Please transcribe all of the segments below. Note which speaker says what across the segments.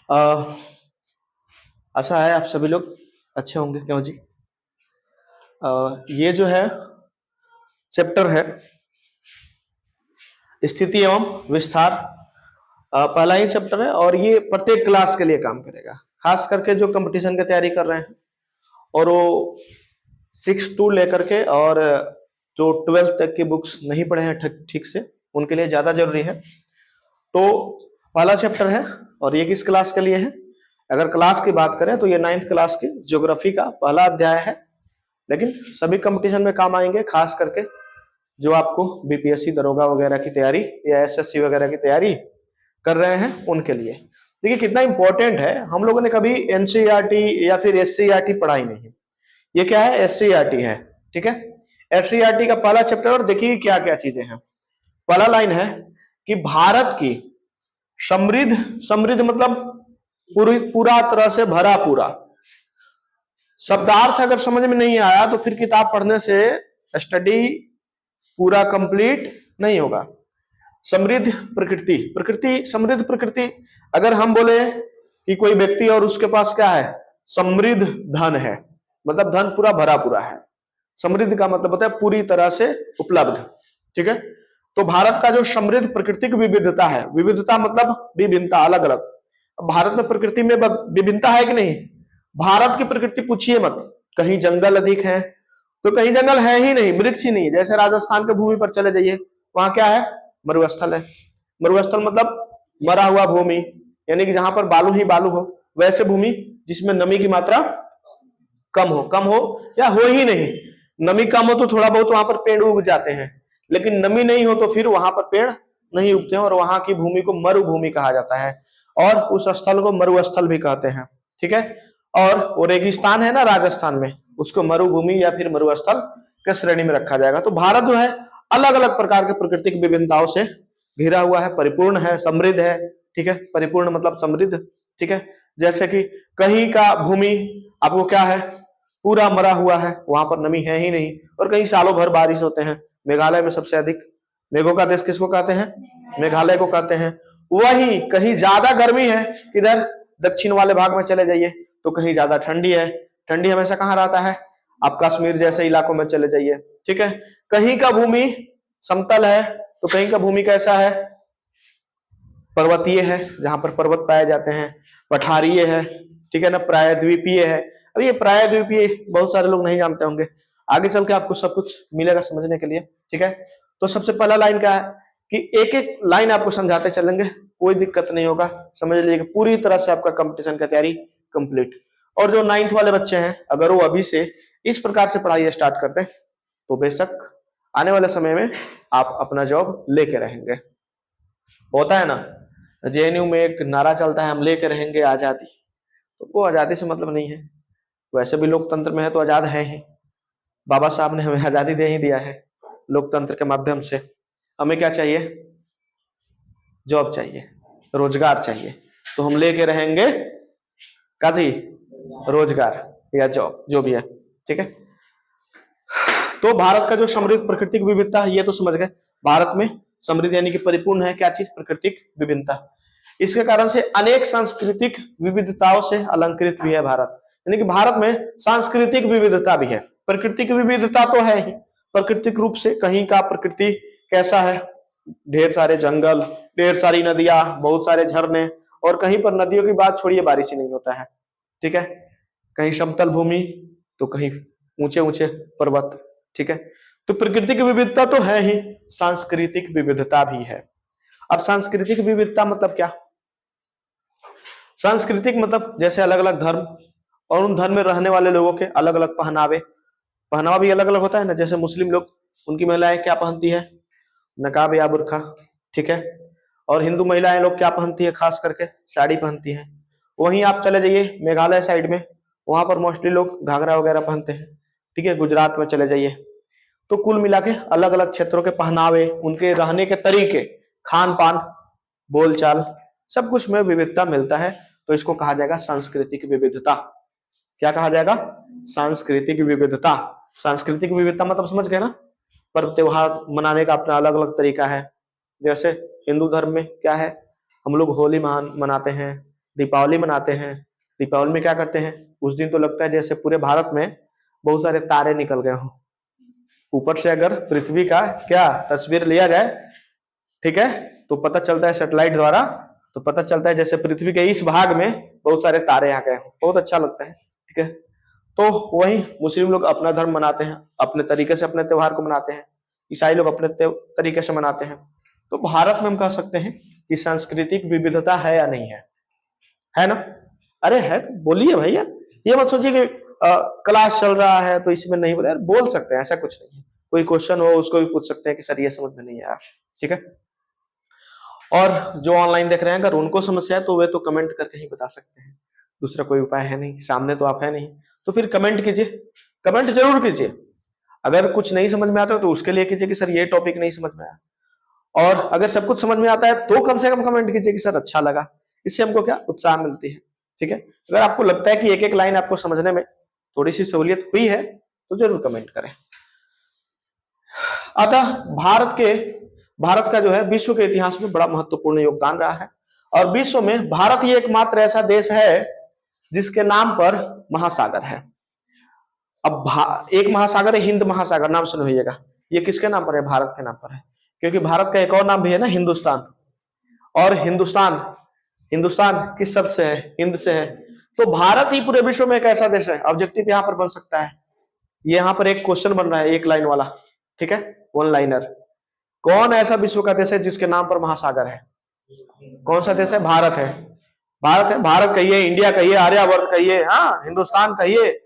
Speaker 1: अ, आशा है आप सभी लोग अच्छे होंगे। क्यों जी? ये जो है चैप्टर है स्थिति एवं विस्तार। पहला ही चैप्टर है और ये प्रत्येक क्लास के लिए काम करेगा, खास करके जो कंपटीशन की तैयारी कर रहे हैं और वो 6 to लेकर के और जो 12th तक की बुक्स नहीं पढ़े हैं ठीक से, उनके लिए ज्यादा जरूरी है। तो पहला चैप्टर है और ये किस क्लास के लिए है? अगर क्लास की बात करें तो ये 9th क्लास की ज्योग्राफी का पहला अध्याय है, लेकिन सभी कंपटीशन में काम आएंगे, खास करके जो आपको बीपीएससी दरोगा वगैरह की तैयारी या एसएससी वगैरह की तैयारी कर रहे हैं उनके लिए। देखिए कितना इंपॉर्टेंट है, हम लोगों ने कभी एनसीईआरटी या फिर एससीईआरटी पढ़ाई नहीं। ये क्या है? एससीईआरटी है, ठीक है। एससीईआरटी का पहला चैप्टर, और देखिए क्या क्या चीजें हैं। पहला लाइन है कि भारत की समृद्ध, समृद्ध मतलब पूरा तरह से भरा पूरा। शब्दार्थ अगर समझ में नहीं आया तो फिर किताब पढ़ने से स्टडी पूरा कंप्लीट नहीं होगा। समृद्ध प्रकृति, प्रकृति समृद्ध प्रकृति, अगर हम बोले कि कोई व्यक्ति और उसके पास क्या है? समृद्ध धन है, मतलब धन पूरा भरा पूरा है। समृद्ध का मतलब होता है पूरी तरह से उपलब्ध, ठीक है। तो भारत का जो समृद्ध प्राकृतिक विविधता है, विविधता मतलब विभिन्नता, अलग अलग। भारत में प्रकृति में विभिन्नता है कि नहीं? भारत की प्रकृति पूछिए मत, कहीं जंगल अधिक है तो कहीं जंगल है ही नहीं, वृक्ष ही नहीं। जैसे राजस्थान के भूमि पर चले जाइए, वहां क्या है? मरुस्थल है। मरुस्थल मतलब मरा हुआ भूमि, यानी कि जहां पर बालू ही बालू हो। वैसे भूमि जिसमें नमी की मात्रा कम हो या हो ही नहीं। नमी कम हो तो थोड़ा बहुत वहां पर पेड़ उग जाते हैं, लेकिन नमी नहीं हो तो फिर वहां पर पेड़ नहीं उगते हैं, और वहां की भूमि को मरुभूमि कहा जाता है, और उस स्थल को मरुस्थल भी कहते हैं, ठीक है। और वो रेगिस्तान है ना राजस्थान में, उसको मरुभूमि या फिर मरुस्थल के श्रेणी में रखा जाएगा। तो भारत जो है अलग अलग प्रकार के प्राकृतिक विभिन्नताओं से घिरा हुआ है, परिपूर्ण है, समृद्ध है, ठीक है। परिपूर्ण मतलब समृद्ध, ठीक है। जैसे कि कहीं का भूमि आपको क्या है? पूरा मरा हुआ है, वहां पर नमी है ही नहीं, और कहीं सालों भर बारिश होते हैं। मेघालय में सबसे अधिक, मेघों का देश किसको कहते हैं? मेघालय को कहते हैं। वही कहीं ज्यादा गर्मी है, इधर दक्षिण वाले भाग में चले जाइए तो कहीं ज्यादा ठंडी है। ठंडी हमेशा कहाँ रहता है? आप कश्मीर जैसे इलाकों में चले जाइए, ठीक है। कहीं का भूमि समतल है तो कहीं का भूमि कैसा है? पर्वतीय है, जहां पर पर्वत पाए जाते हैं। पठारीय है, ठीक है ना। प्रायद्वीपीय है। अब ये प्रायद्वीपीय बहुत सारे लोग नहीं जानते होंगे, आगे चल के आपको सब कुछ मिलेगा समझने के लिए, ठीक है। तो सबसे पहला लाइन क्या है कि एक एक लाइन आपको समझाते चलेंगे, कोई दिक्कत नहीं होगा, समझ लीजिए पूरी तरह से आपका कंपटीशन का तैयारी कंप्लीट। और जो 9th वाले बच्चे हैं, अगर वो अभी से इस प्रकार से पढ़ाई स्टार्ट करते हैं तो बेशक आने वाले समय में आप अपना जॉब लेके रहेंगे। होता है ना, जेएनयू में एक नारा चलता है, हम लेके रहेंगे आजादी। तो वो आजादी से मतलब नहीं है, वैसे भी लोकतंत्र में है तो आजाद है ही। बाबा साहब ने हमें आजादी दे ही दिया है लोकतंत्र के माध्यम से। हमें क्या चाहिए? जॉब चाहिए, रोजगार चाहिए। तो हम लेके रहेंगे का जी? रोजगार या जॉब, जो भी है, ठीक है। तो भारत का जो समृद्ध प्राकृतिक विविधता है, ये तो समझ गए। भारत में समृद्ध यानी कि परिपूर्ण है क्या चीज? प्राकृतिक विभिन्नता। इसके कारण से अनेक सांस्कृतिक विविधताओं से अलंकृत भी है भारत, यानी कि भारत में सांस्कृतिक विविधता भी है। प्राकृतिक विविधता तो है ही, प्राकृतिक रूप से कहीं का प्रकृति कैसा है? ढेर सारे जंगल, ढेर सारी नदियां, बहुत सारे झरने, और कहीं पर नदियों की बात छोड़िए, बारिश ही नहीं होता है, ठीक है। कहीं समतल भूमि तो कहीं ऊंचे ऊंचे पर्वत, ठीक है। तो प्राकृतिक विविधता तो है ही, सांस्कृतिक विविधता भी है। अब सांस्कृतिक विविधता मतलब क्या? सांस्कृतिक मतलब जैसे अलग अलग धर्म और उन धर्म में रहने वाले लोगों के अलग अलग पहनावे। पहनावा भी अलग अलग होता है ना, जैसे मुस्लिम लोग, उनकी महिलाएं क्या पहनती है? नकाब या बुरखा, ठीक है। और हिंदू महिलाएं लोग क्या पहनती है? खास करके साड़ी पहनती है। वहीं आप चले जाइए मेघालय साइड में, वहां पर मोस्टली लोग घाघरा वगैरह पहनते हैं, ठीक है। गुजरात में चले जाइए, तो कुल मिला के अलग अलग क्षेत्रों के पहनावे, उनके रहने के तरीके, खान पान, बोलचाल, सब कुछ में विविधता मिलता है। तो इसको कहा जाएगा सांस्कृतिक विविधता। क्या कहा जाएगा? सांस्कृतिक विविधता। सांस्कृतिक विविधता मतलब समझ गए ना, पर्व त्योहार मनाने का अपना अलग अलग तरीका है। जैसे हिंदू धर्म में क्या है? हम लोग होली मनाते हैं, दीपावली मनाते हैं। दीपावली में क्या करते हैं, उस दिन तो लगता है जैसे पूरे भारत में बहुत सारे तारे निकल गए हों। ऊपर से अगर पृथ्वी का क्या तस्वीर लिया जाए, ठीक है, तो पता चलता है सैटेलाइट द्वारा, तो पता चलता है जैसे पृथ्वी के इस भाग में बहुत सारे तारे आ गए हों, बहुत अच्छा लगता है, ठीक है। तो वही मुस्लिम लोग अपना धर्म मनाते हैं, अपने तरीके से अपने त्योहार को मनाते हैं, ईसाई लोग अपने तरीके से मनाते हैं। तो भारत में हम कह सकते हैं कि सांस्कृतिक विविधता है या नहीं है ना? अरे है तो बोलिए भैया, ये मत सोचिए कि क्लास चल रहा है तो इसमें नहीं बोले, बोल सकते हैं, ऐसा कुछ नहीं है। कोई क्वेश्चन हो उसको भी पूछ सकते हैं कि सर ये समझ में नहीं आया, ठीक है। और जो ऑनलाइन देख रहे हैं अगर उनको समस्या है तो वे तो कमेंट करके ही बता सकते हैं, दूसरा कोई उपाय है नहीं, सामने तो आप है नहीं, तो फिर कमेंट कीजिए, कमेंट जरूर कीजिए। अगर कुछ नहीं समझ में आता है तो उसके लिए कीजिए कि सर ये टॉपिक नहीं समझ में आया, और अगर सब कुछ समझ में आता है तो कम से कम कमेंट कीजिए कि सर अच्छा लगा, इससे हमको क्या उत्साह मिलती है, ठीक है। अगर आपको लगता है कि एक एक लाइन आपको समझने में थोड़ी सी सहूलियत हुई है तो जरूर कमेंट करें। अतः भारत का जो है विश्व के इतिहास में बड़ा महत्वपूर्ण योगदान रहा है, और विश्व में भारत ही एकमात्र ऐसा देश है जिसके नाम पर महासागर है। अब एक महासागर है हिंद महासागर, नाम सुन होइएगा, ये किसके नाम पर है? भारत के नाम पर है, क्योंकि भारत का एक और नाम भी है ना, हिंदुस्तान। और हिंदुस्तान हिंदुस्तान किस शब्द से है? हिंद से है। तो भारत ही पूरे विश्व में एक ऐसा देश है, ऑब्जेक्टिव यहाँ पर बन सकता है, ये यहाँ पर एक क्वेश्चन बन रहा है एक लाइन वाला, ठीक है, वन लाइनर। कौन ऐसा विश्व का देश है जिसके नाम पर महासागर है? कौन सा देश है? भारत है। भारत है, भारत कहिए, इंडिया कहिए, आर्यावर्त कहिए, हाँ हिंदुस्तान कहिए,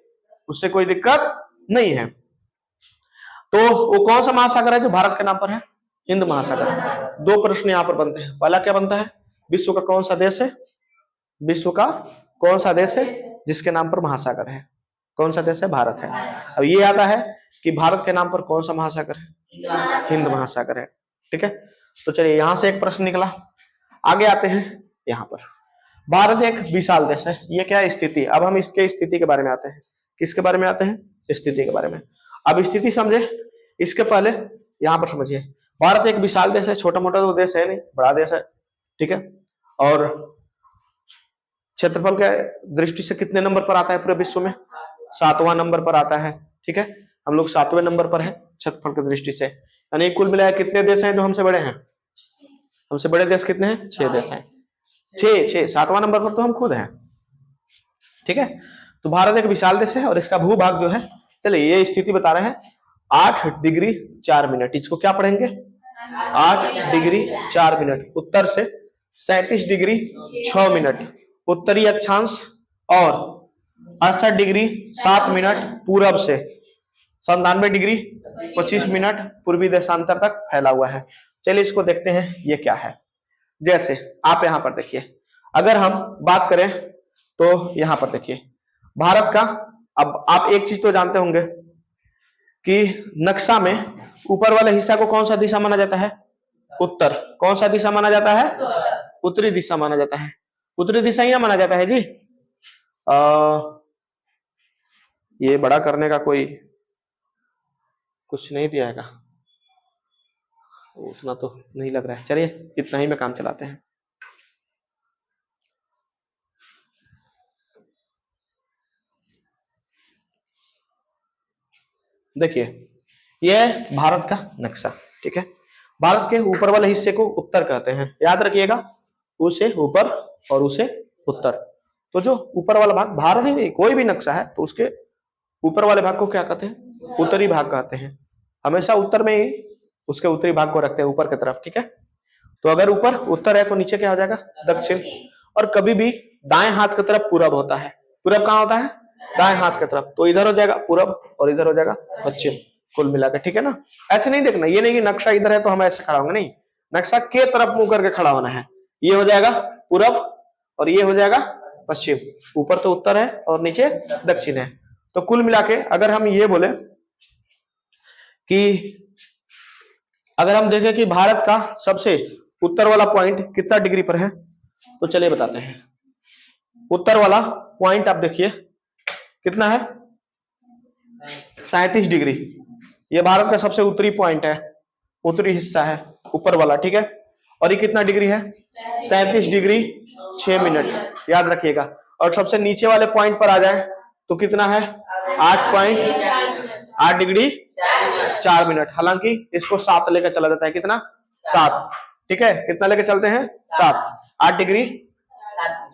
Speaker 1: उससे कोई दिक्कत नहीं है। तो वो कौन सा महासागर है जो भारत के नाम पर है? हिंद महासागर। दो प्रश्न यहाँ पर बनते हैं, पहला क्या बनता है, विश्व का कौन सा देश है, विश्व का कौन सा देश है जिसके नाम पर महासागर है? कौन सा देश है? भारत है। अब ये आता है कि भारत के नाम पर कौन सा महासागर है? हिंद महासागर है, ठीक है। तो चलिए यहां से एक प्रश्न निकला, आगे आते हैं। यहाँ पर भारत एक विशाल देश है, ये क्या है? स्थिति। अब हम इसके स्थिति के बारे में आते हैं, किसके बारे में आते हैं? स्थिति के बारे में। अब स्थिति समझे, इसके पहले यहाँ पर समझिए, भारत एक विशाल देश है, छोटा मोटा तो देश है नहीं, बड़ा देश है, ठीक है। और क्षेत्रफल के दृष्टि से कितने नंबर पर आता है पूरे विश्व में? 7वां नंबर पर आता है, ठीक है। हम लोग 7वें नंबर पर है क्षेत्रफल की दृष्टि से, यानी कुल मिलाया कितने देश हैं जो हमसे बड़े हैं? हमसे बड़े देश कितने हैं? 6 देश हैं, 6 7वां नंबर पर तो हम खुद हैं, ठीक है। तो भारत एक विशाल देश है और इसका भूभाग जो है, चलिए ये स्थिति बता रहे हैं, 8 डिग्री 4 मिनट, इसको क्या पढ़ेंगे? 8 डिग्री 4 मिनट उत्तर से, 37 डिग्री 6 मिनट उत्तरी अक्षांश, और 68 डिग्री 7 मिनट पूरब से, 97 डिग्री 25 मिनट पूर्वी देशांतर तक फैला हुआ है। चलिए इसको देखते हैं ये क्या है। जैसे आप यहाँ पर देखिए, अगर हम बात करें तो यहाँ पर देखिए भारत का, अब आप एक चीज तो जानते होंगे कि नक्शा में ऊपर वाले हिस्सा को कौन सा दिशा माना जाता है? उत्तर। कौन सा दिशा माना जाता है? उत्तरी दिशा माना जाता है। उत्तरी दिशा ही ना माना जाता है जी। ये बड़ा करने का कोई कुछ नहीं दिया है, उतना तो नहीं लग रहा है, चलिए इतना ही में काम चलाते हैं। देखिए ये भारत का नक्शा, ठीक है। भारत के ऊपर वाले हिस्से को उत्तर कहते हैं, याद रखिएगा, उसे ऊपर और उसे उत्तर। तो जो ऊपर वाला भाग, भारत ही नहीं कोई भी नक्शा है तो उसके ऊपर वाले भाग को क्या कहते हैं? उत्तरी भाग कहते हैं। हमेशा उत्तर में ही उसके उत्तरी भाग को रखते हैं, ऊपर की तरफ, ठीक है। तो अगर ऊपर उत्तर है तो नीचे क्या हो जाएगा? दक्षिण। और कभी भी दाएं हाथ की तरफ पूरब होता है। पूरब कहाँ होता है? दाएं हाथ की तरफ। तो इधर हो जाएगा पूरब और इधर हो जाएगा पश्चिम, कुल मिलाकर, ठीक है ना। ऐसे नहीं देखना, ये नहीं कि नक्शा इधर है तो हम ऐसे खड़ा होंगे, नहीं, नक्शा के तरफ मुंह करके खड़ा होना है। ये हो जाएगा पूरब और ये हो जाएगा पश्चिम, ऊपर तो उत्तर है और नीचे दक्षिण है। तो कुल मिला के अगर हम ये बोले कि अगर हम देखें कि भारत का सबसे उत्तर वाला पॉइंट कितना डिग्री पर है, तो चलिए बताते हैं। उत्तर वाला पॉइंट आप देखिए कितना है? 37 डिग्री। ये भारत का सबसे उत्तरी पॉइंट है, उत्तरी हिस्सा है ऊपर वाला, ठीक है। और ये कितना डिग्री है? 37 डिग्री 6 मिनट, याद रखिएगा। और सबसे नीचे वाले पॉइंट पर आ जाए तो कितना है? 8 डिग्री 4 मिनट। हालांकि इसको 7 लेकर चला जाता है, कितना? 7, ठीक है। कितना लेकर चलते हैं? 7। 8 डिग्री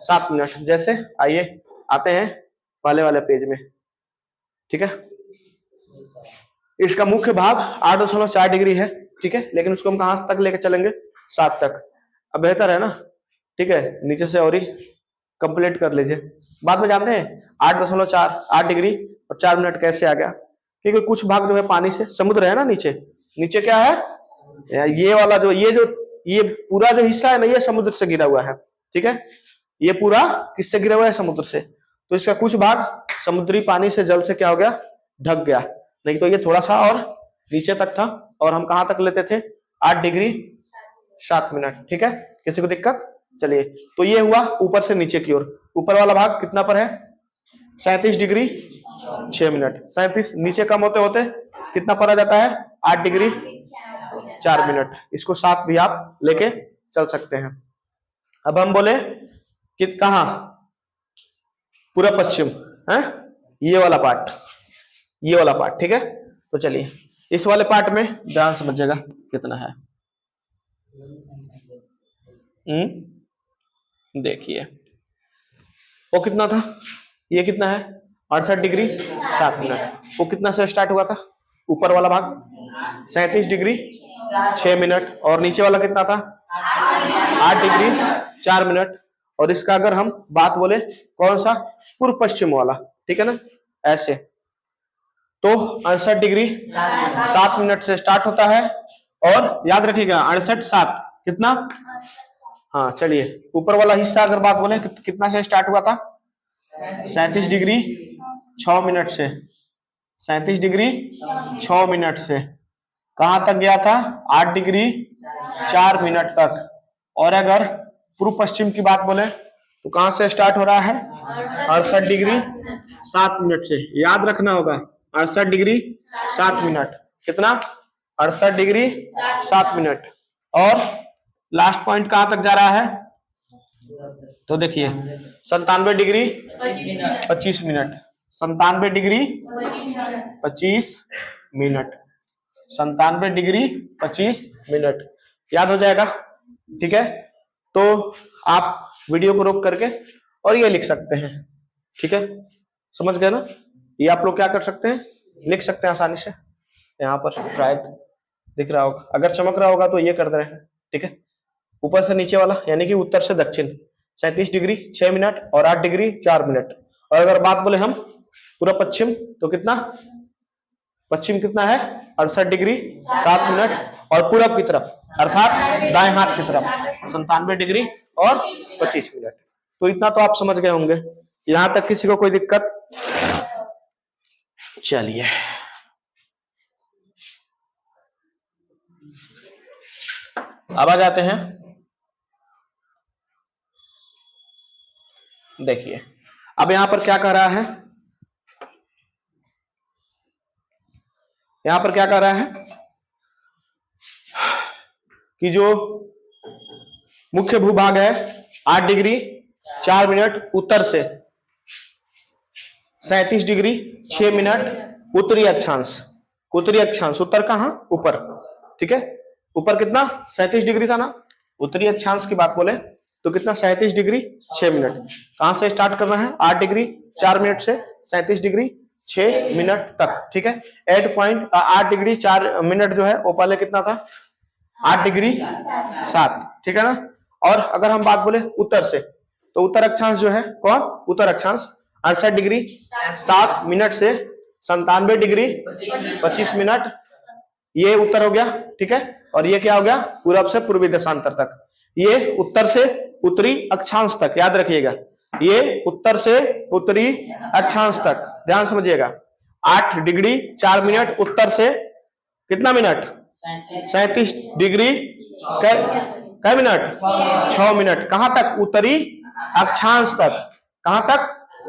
Speaker 1: 7 मिनट। जैसे आइए आते हैं पहले वाले पेज में, ठीक है। इसका मुख्य भाग 8.4 डिग्री है, ठीक है, लेकिन उसको हम कहां तक लेकर चलेंगे? 7 तक। अब बेहतर है ना, ठीक है, नीचे से और ही कंप्लीट कर लीजिए। बाद में जानते हैं 8 डिग्री और 4 मिनट कैसे आ गया? क्योंकि कुछ भाग जो है पानी से, समुद्र है ना नीचे, नीचे क्या है? ये वाला जो ये पूरा जो हिस्सा है ना, ये समुद्र से गिरा हुआ है, ठीक है। ये पूरा किससे गिरा हुआ है? समुद्र से। तो इसका कुछ भाग समुद्री पानी से, जल से क्या हो गया? ढक गया। नहीं तो ये थोड़ा सा और नीचे तक था, और हम कहां तक लेते थे? 8 डिग्री 7 मिनट, ठीक है। किसी को दिक्कत? चलिए, तो ये हुआ ऊपर से नीचे की ओर। ऊपर वाला भाग कितना पर है? 37 डिग्री 6 मिनट। 37 नीचे कम होते होते कितना पर आ जाता है? 8 डिग्री 4 मिनट। इसको 7 भी आप लेके चल सकते हैं। अब हम बोले कि कहा? पूरा पश्चिम है, ये वाला पार्ट, ये वाला पार्ट, ठीक है। तो चलिए इस वाले पार्ट में ध्यान समझिएगा कितना है। देखिए वो कितना था? ये कितना है? 68 डिग्री 7 मिनट। वो कितना से स्टार्ट हुआ था? ऊपर वाला भाग 37 डिग्री 6 मिनट, और नीचे वाला कितना था? 8 डिग्री 4 मिनट। और इसका अगर हम बात बोले कौन सा? पूर्व पश्चिम वाला, ठीक है ना, ऐसे। तो 68 डिग्री 7 मिनट से स्टार्ट होता है, और याद रखिएगा 68 7 कितना? हाँ चलिए, ऊपर वाला हिस्सा अगर बात बोले कितना से स्टार्ट हुआ था? 37 डिग्री 6 मिनट से। 37 डिग्री 6 मिनट से कहां तक गया था? 8 डिग्री 4 मिनट तक। और अगर पूर्व पश्चिम की बात बोले तो कहां से स्टार्ट हो रहा है? 68 डिग्री 7 मिनट से। याद रखना होगा 68 डिग्री 7 मिनट। कितना? 68 डिग्री 7 मिनट। और लास्ट पॉइंट कहां तक जा रहा है? तो देखिए 97 degree 25 minute. 97 degree 25 minute. 97 degree 25 minute, याद हो जाएगा, ठीक है। तो आप वीडियो को रोक करके और ये लिख सकते हैं, ठीक है। समझ गए ना? ये आप लोग क्या कर सकते हैं? लिख सकते हैं आसानी से। यहाँ पर शायद दिख रहा होगा, अगर चमक रहा होगा तो ये कर दे रहे हैं, ठीक है। ऊपर से नीचे वाला यानी कि उत्तर से दक्षिण 37 डिग्री 6 मिनट और 8 डिग्री 4 मिनट। और अगर बात बोले हम पूरा पश्चिम तो कितना? पश्चिम कितना है? 68 डिग्री 7 मिनट। और पूरब की तरफ अर्थात दाएं हाथ की तरफ 97 डिग्री और 25 मिनट। तो इतना तो आप समझ गए होंगे। यहां तक किसी को कोई दिक्कत? चलिए अब आ जाते हैं, देखिए अब यहां पर क्या कह रहा है? यहां पर क्या कह रहा है कि जो मुख्य भूभाग है 8 डिग्री 4 मिनट उत्तर से, 37 डिग्री 6 मिनट उत्तरी अक्षांश। उत्तरी अक्षांश, उत्तर कहां? ऊपर, ठीक है। ऊपर कितना? 37 डिग्री था ना। उत्तरी अक्षांश की बात बोले तो कितना? 37 डिग्री 6 मिनट। कहां से स्टार्ट करना है? 8 डिग्री 4 मिनट से 37 डिग्री 6 मिनट तक, ठीक है। 8 डिग्री 4 मिनट जो है वो पहले कितना था? 8 डिग्री 7, ठीक है ना। और अगर हम बात बोले उत्तर से तो उत्तर अक्षांश जो है कौन? उत्तर अक्षांश 68 डिग्री 7 मिनट से 97 डिग्री 25 मिनट, ये उत्तर हो गया, ठीक है। और ये क्या हो गया? पूरब से पूर्वी देशांतर तक। ये उत्तर से उत्तरी अक्षांश तक, याद रखिएगा, ये उत्तर से उत्तरी अक्षांश तक, ध्यान समझिएगा। 8 डिग्री 4 मिनट उत्तर से कितना मिनट? 37 डिग्री कै मिनट? 6 मिनट। कहां तक? उत्तरी अक्षांश तक। कहां तक?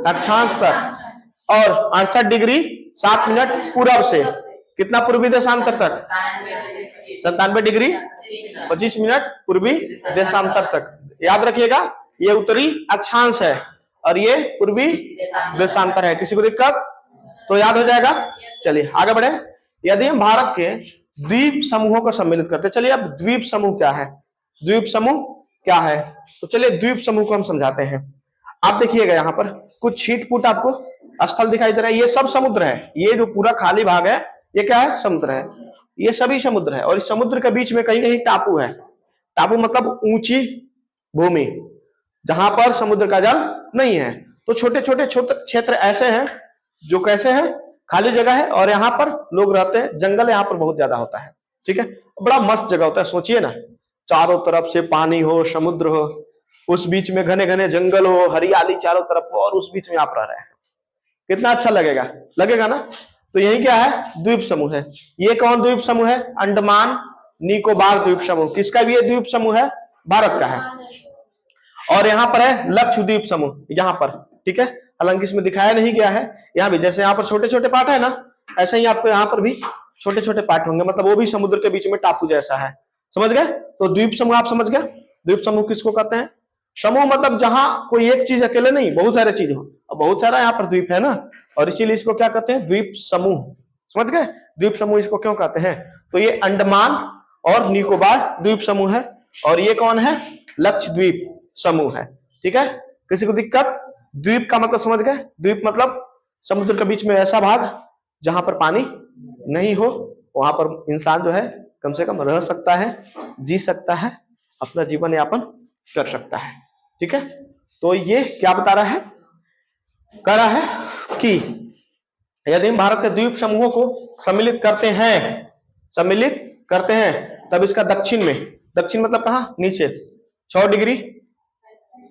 Speaker 1: अक्षांश तक। और 68 डिग्री 7 मिनट पूरब से कितना? पूर्वी देशांतर तक। 97 डिग्री 25 मिनट पूर्वी देशांतर तक। याद रखिएगा, ये उत्तरी अक्षांश है और ये पूर्वी देशांतर है। किसी को दिक्कत तो याद हो जाएगा। चलिए आगे बढ़े। यदि हम भारत के द्वीप समूहों को सम्मिलित करते, चलिए अब द्वीप समूह क्या है, द्वीप समूह क्या है, तो चलिए द्वीप समूह को हम समझाते हैं। आप देखिएगा यहाँ पर कुछ छीट-फूट आपको स्थल दिखाई दे रहा है, ये सब समुद्र है। ये जो पूरा खाली भाग है ये क्या है, समुद्र है। ये सभी समुद्र है और इस समुद्र के बीच में कहीं कहीं टापू है। टापू मतलब ऊंची भूमि जहां पर समुद्र का जल नहीं है। तो छोटे छोटे क्षेत्र ऐसे हैं जो कैसे हैं, खाली जगह है और यहाँ पर लोग रहते हैं। जंगल यहाँ पर बहुत ज्यादा होता है, ठीक है। बड़ा मस्त जगह होता है, सोचिए ना, चारों तरफ से पानी हो, समुद्र हो, उस बीच में घने घने जंगल हो, हरियाली चारों तरफ हो और उस बीच में आप रह रहे हैं, कितना अच्छा लगेगा, लगेगा ना। तो यही क्या है, द्वीप समूह है। ये कौन द्वीप समूह है, अंडमान निकोबार द्वीप समूह। किसका भी ये द्वीप समूह है, भारत का है। और यहाँ पर है लक्षद्वीप समूह, यहाँ पर, ठीक है। हालांकि इसमें दिखाया नहीं गया है, यहाँ भी जैसे यहाँ पर छोटे छोटे पार्ट है ना, ऐसे ही आपको यहाँ पर भी छोटे छोटे पार्ट होंगे, मतलब वो भी समुद्र के बीच में टापू जैसा है, समझ गए। तो द्वीप समूह आप समझ गए। द्वीप समूह किसको कहते हैं, समूह मतलब जहां कोई एक चीज अकेले नहीं, बहुत सारे चीज हो, बहुत सारा यहाँ पर द्वीप है ना, और इसीलिए इसको क्या कहते हैं, द्वीप समूह, समझ गए। द्वीप समूह इसको क्यों कहते हैं, तो ये अंडमान और निकोबार द्वीप समूह है और ये कौन है, लक्षद्वीप समूह है, ठीक है। किसी को दिक्कत, द्वीप का मतलब समझ गए। द्वीप मतलब समुद्र के बीच में ऐसा भाग जहां पर पानी नहीं हो, वहां पर इंसान जो है कम से कम रह सकता है, जी सकता है, अपना जीवन यापन कर सकता है, ठीक है। तो ये क्या बता रहा है, कह रहा है कि यदि हम भारत के द्वीप समूहों को सम्मिलित करते हैं तब इसका दक्षिण में, दक्षिण मतलब कहां, नीचे 6 डिग्री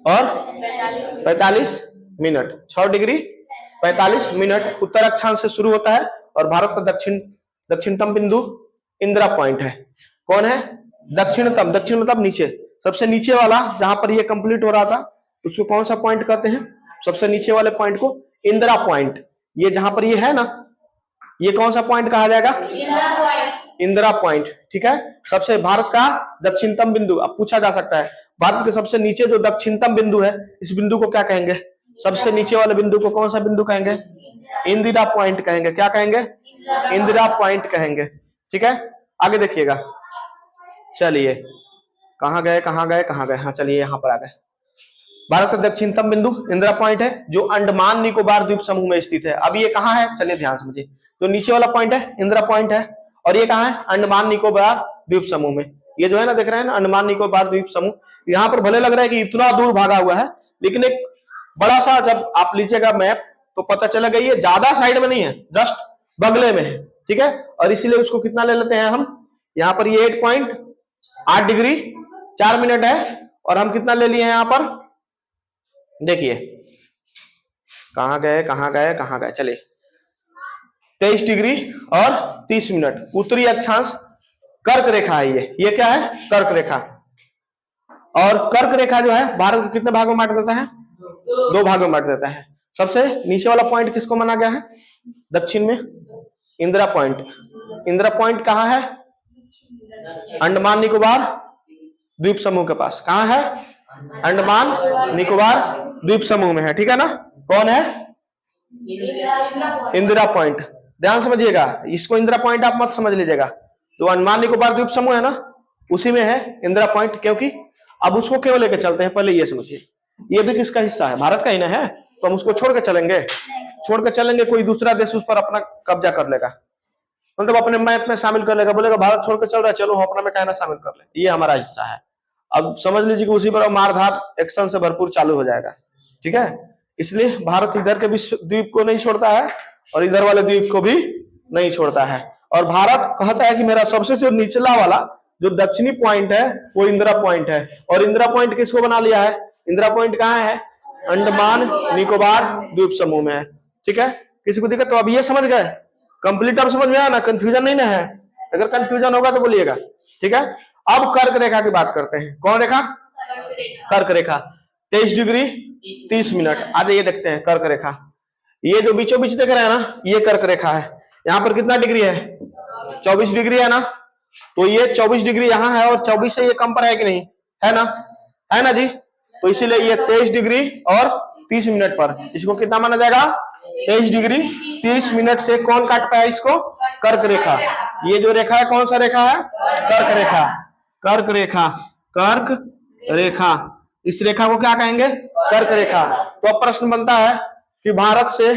Speaker 1: और 45 मिनट, 6 डिग्री 45 मिनट उत्तर अक्षांश से शुरू होता है और भारत का दक्षिणतम बिंदु इंदिरा पॉइंट है। कौन है, दक्षिणतम, दक्षिण मतलब नीचे, सबसे नीचे वाला जहां पर ये कंप्लीट हो रहा था उसको कौन सा पॉइंट कहते हैं, सबसे नीचे वाले पॉइंट को इंदिरा पॉइंट। ये जहां पर ये है ना, ये कौन सा पॉइंट कहा जाएगा, इंदिरा पॉइंट, ठीक है। सबसे भारत का दक्षिणतम बिंदु, अब पूछा जा सकता है भारत के सबसे नीचे जो दक्षिणतम बिंदु है, इस बिंदु को क्या कहेंगे, सबसे नीचे वाले बिंदु को कौन सा बिंदु कहेंगे, इंदिरा पॉइंट कहेंगे। क्या कहेंगे, इंदिरा पॉइंट कहेंगे, ठीक है। आगे देखिएगा, चलिए कहां गए, हाँ चलिए यहाँ पर आ गए। भारत का दक्षिणतम बिंदु इंदिरा पॉइंट है जो अंडमान निकोबार द्वीप समूह में स्थित है। अब ये कहाँ है, चलिए ध्यान समझिए। तो नीचे वाला पॉइंट है इंदिरा पॉइंट है और ये कहाँ है, अंडमान निकोबार द्वीप समूह में। ये जो है ना, देख रहे हैं ना, अंडमान निकोबार द्वीप समूह। यहाँ पर भले लग रहा है कि इतना दूर भागा हुआ है, लेकिन एक बड़ा सा जब आप लीजिएगा मैप तो पता चलेगा ये ज्यादा साइड में नहीं है, जस्ट बगले में है, ठीक है। और इसीलिए उसको कितना ले लेते हैं हम, यहाँ पर ये 8.8 डिग्री 4 मिनट है और हम कितना ले लिए हैं यहाँ पर, देखिए कहां गए, चलिए 23 डिग्री और 30 मिनट उत्तरी अक्षांश कर्क रेखा है। ये क्या है, कर्क रेखा। और कर्क रेखा जो है भारत को कितने भागों में बांट देता है, 2 भागों में बांट देता है। सबसे नीचे वाला पॉइंट किसको माना गया है, दक्षिण में इंदिरा पॉइंट। इंदिरा पॉइंट कहाँ है, अंडमान निकोबार द्वीप समूह के पास। कहाँ है, अंडमान निकोबार द्वीप समूह में है, ठीक है ना। कौन है, इंदिरा पॉइंट। ध्यान समझिएगा, इसको इंदिरा पॉइंट आप मत समझ लीजिएगा, जो अंडमान निकोबार द्वीप समूह है ना उसी में है इंदिरा पॉइंट। क्योंकि अब उसको क्यों लेके चलते हैं, पहले ये समझिए, ये भी किसका हिस्सा है, भारत का ही ना है, तो हम उसको छोड़ के चलेंगे, कोई दूसरा देश उस पर अपना कब्जा कर लेगा, मतलब अपने मैप में शामिल कर लेगा, बोलेगा भारत छोड़ के चल रहा है, चलो हम अपना में कहना शामिल कर ले, ये हमारा हिस्सा है। अब समझ लीजिए कि उसी पर मारधार एक्शन से भरपूर चालू हो जाएगा, ठीक है। इसलिए भारत इधर के भी द्वीप को नहीं छोड़ता है और इधर वाले द्वीप को भी नहीं छोड़ता है। और भारत कहता है कि मेरा सबसे जो निचला वाला जो दक्षिणी पॉइंट है वो इंदिरा पॉइंट है। और इंदिरा पॉइंट किसको बना लिया है, इंदिरा पॉइंट कहाँ है, अंडमान निकोबार द्वीप समूह में है, ठीक है। किसी को दिक्कत, तो अब ये समझ गए, कंप्लीट अब समझ में आया ना, कंफ्यूजन नहीं ना है, अगर कंफ्यूजन होगा तो बोलिएगा, ठीक है। अब कर्क रेखा की बात करते हैं। कौन रेखा, कर्क रेखा 23 डिग्री 30 मिनट। आज ये देखते हैं कर्क रेखा, ये जो बीचों बीच देख रहे हैं ना, ये कर्क रेखा है। यहाँ पर कितना डिग्री है, 24 डिग्री है ना, तो ये 24 डिग्री यहाँ है और 24 से ये कम पर है कि नहीं, है ना जी। तो इसीलिए ये 23 डिग्री और 30 मिनट पर, इसको कितना माना जाएगा, 23 डिग्री 30 मिनट से कौन काटता है इसको, कर्क रेखा। ये जो रेखा है कौन सा रेखा है, कर्क रेखा, कर्क रेखा, कर्क रेखा। इस रेखा को क्या कहेंगे, कर्क रेखा। तो अब प्रश्न बनता है कि भारत से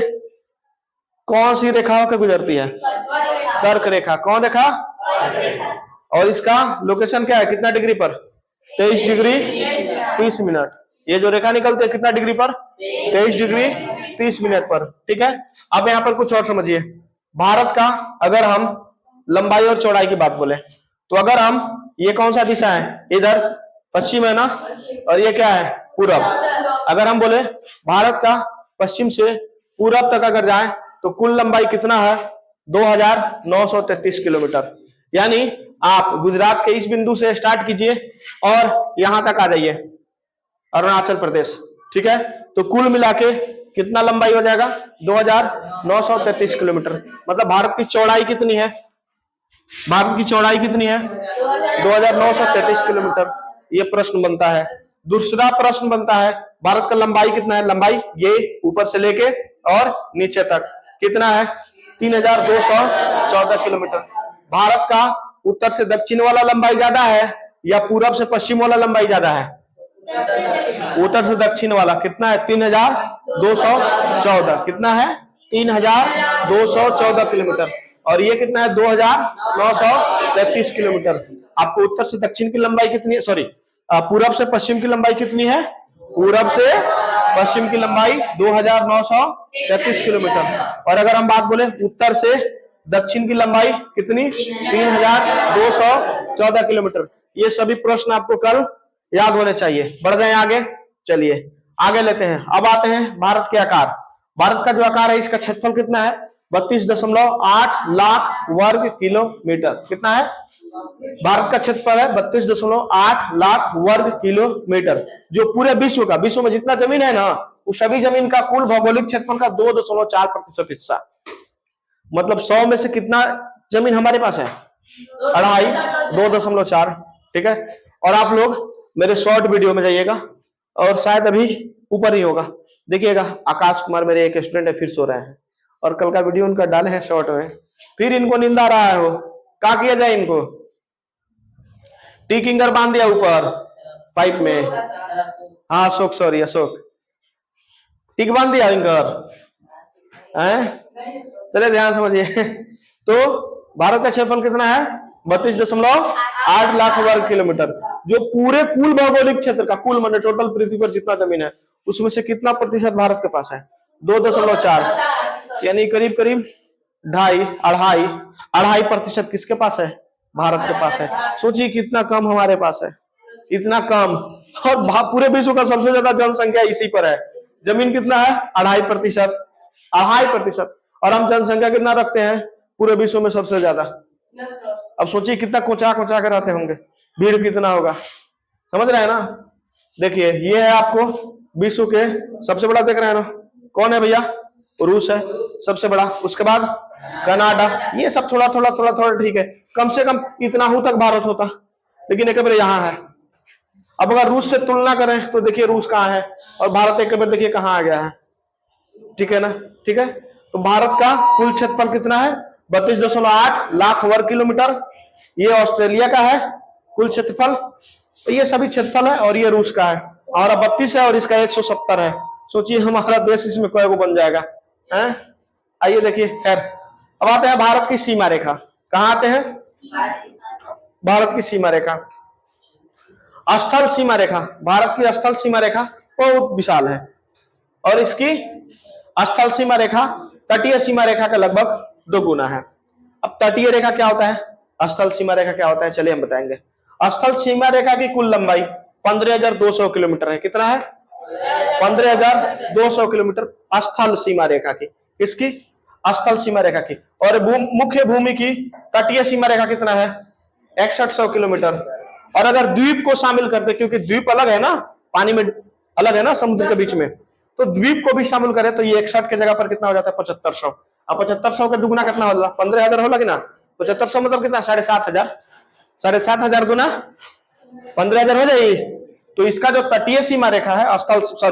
Speaker 1: कौन सी रेखा होकर गुजरती है, कर्क रेखा। कौन रेखा, और इसका लोकेशन क्या है, कितना डिग्री पर, 23 डिग्री 30 मिनट। ये जो रेखा निकलती है कितना डिग्री पर, 23 डिग्री 30 मिनट पर, ठीक है। अब यहाँ पर कुछ और समझिए, भारत का अगर हम लंबाई और चौड़ाई की बात बोले तो अगर हम, ये कौन सा दिशा है, इधर पश्चिम है ना, और ये क्या है, पूरब। अगर हम बोले भारत का पश्चिम से पूरब तक अगर जाए तो कुल लंबाई कितना है, 2933 किलोमीटर। यानी आप गुजरात के इस बिंदु से स्टार्ट कीजिए और यहां तक आ जाइए, अरुणाचल प्रदेश, ठीक है। तो कुल मिला के कितना लंबाई हो जाएगा, 2933 किलोमीटर। मतलब भारत की चौड़ाई कितनी है, भारत की चौड़ाई कितनी है, 2933 किलोमीटर। ये प्रश्न बनता है। दूसरा प्रश्न बनता है, भारत का लंबाई कितना है, लंबाई ये ऊपर से लेके और नीचे तक कितना है, 3214 किलोमीटर। भारत का उत्तर से दक्षिण वाला लंबाई ज्यादा है या पूरब से पश्चिम वाला लंबाई ज्यादा है, उत्तर से दक्षिण वाला कितना है, 3214। कितना है, 3214 किलोमीटर। और ये कितना है, 2933 किलोमीटर। आपको उत्तर से दक्षिण की लंबाई कितनी है, सॉरी पूरब से पश्चिम की लंबाई कितनी है, पूरब से पश्चिम की लंबाई 2933 किलोमीटर। और अगर हम बात बोले उत्तर से दक्षिण की लंबाई कितनी, 3214 किलोमीटर। ये सभी प्रश्न आपको कल याद होने चाहिए। बढ़ जाए आगे, चलिए आगे लेते हैं। अब आते हैं भारत के आकार। भारत का जो आकार है इसका क्षेत्रफल कितना है, 32.8 लाख वर्ग किलोमीटर। कितना है, भारत का क्षेत्रफल है 32.8 लाख वर्ग किलोमीटर, जो पूरे विश्व का, विश्व में जितना जमीन है ना, उस सभी जमीन का कुल भौगोलिक क्षेत्रफल का 2.4% हिस्सा। मतलब 100 में से कितना जमीन हमारे पास है, 2.4, ठीक है। और आप लोग मेरे शॉर्ट वीडियो में जाइएगा और शायद अभी ऊपर ही होगा, देखिएगा आकाश कुमार मेरे एक स्टूडेंट है, फिर सो रहे हैं और कल का वीडियो उनका डाले हैं शॉर्ट में, फिर इनको नींद आ रहा है। हो क्या किया जाए, इनको टी किंगर बांध दिया ऊपर पाइप में, हाँ अशोक, सॉरी अशोक, टिक बांध दिया इनकर, चले ध्यान समझिए। तो भारत का क्षेत्रफल कितना है, 32.8 लाख वर्ग किलोमीटर, जो पूरे कुल भौगोलिक क्षेत्र का, कुल माने टोटल पृथ्वी पर जितना जमीन है उसमें से कितना प्रतिशत भारत के पास है, 2.4, यानी करीब करीब 2.5 किसके पास है, भारत के पास है। सोचिए कितना कम हमारे पास है, इतना कम। और पूरे विश्व का सबसे ज्यादा जनसंख्या इसी पर है। जमीन कितना है, 2.5%। और हम जनसंख्या कितना रखते हैं पूरे विश्व में सबसे ज्यादा। अब सोचिए कितना कोचा कोचा के रहते होंगे, भीड़ कितना होगा, समझ रहे हैं ना। देखिए ये है आपको विश्व के सबसे बड़ा, देख रहे हैं ना, कौन है भैया, रूस है सबसे बड़ा, उसके बाद कनाडा। ये सब थोड़ा थोड़ा थोड़ा थोड़ा ठीक है, कम से कम इतना हूं तक भारत होता, लेकिन एक बार यहाँ है। अब अगर रूस से तुलना करें तो देखिए रूस कहाँ है और भारत एक बार देखिए कहाँ आ गया है, ठीक है ना, ठीक है। तो भारत का कुल क्षेत्रफल कितना है, 32.8 लाख वर्ग किलोमीटर। ये ऑस्ट्रेलिया का है कुल क्षेत्रफल, तो ये सभी क्षेत्रफल है। और ये रूस का है, और 32 है और इसका 170 है। सोचिए हमारा देश इसमें कई को बन जाएगा, हैं। आइए देखिए, खैर अब आते हैं भारत की सीमा रेखा। कहाँ आते हैं, भारत की सीमा रेखा, स्थल सीमा रेखा। भारत की स्थल सीमा रेखा बहुत विशाल है और इसकी स्थल सीमा रेखा तटीय सीमा रेखा का लगभग 2 गुना है। अब तटीय रेखा क्या होता है, स्थल सीमा रेखा क्या होता है, चलिए हम बताएंगे। स्थल सीमा रेखा की कुल लंबाई 15,200 किलोमीटर है। कितना है, 15,200 किलोमीटर स्थल सीमा रेखा की, इसकी स्थल सीमा रेखा की। और मुख्य भूमि की तटीय सीमा रेखा कितना है, 6100 किलोमीटर। और अगर द्वीप को शामिल करते, क्योंकि द्वीप अलग है ना, पानी में अलग है ना समुद्र के बीच में, तो द्वीप को भी शामिल करें तो ये 61 की जगह पर कितना हो जाता है, 7500। अब 7500 का दुगुना कितना होगा, 15,000 होगा कि ना। 7500 मतलब कितना, 7,500। 7,500 गुना 15,000 हो जाएगी। तो इसका जो तटीय सीमा रेखा है,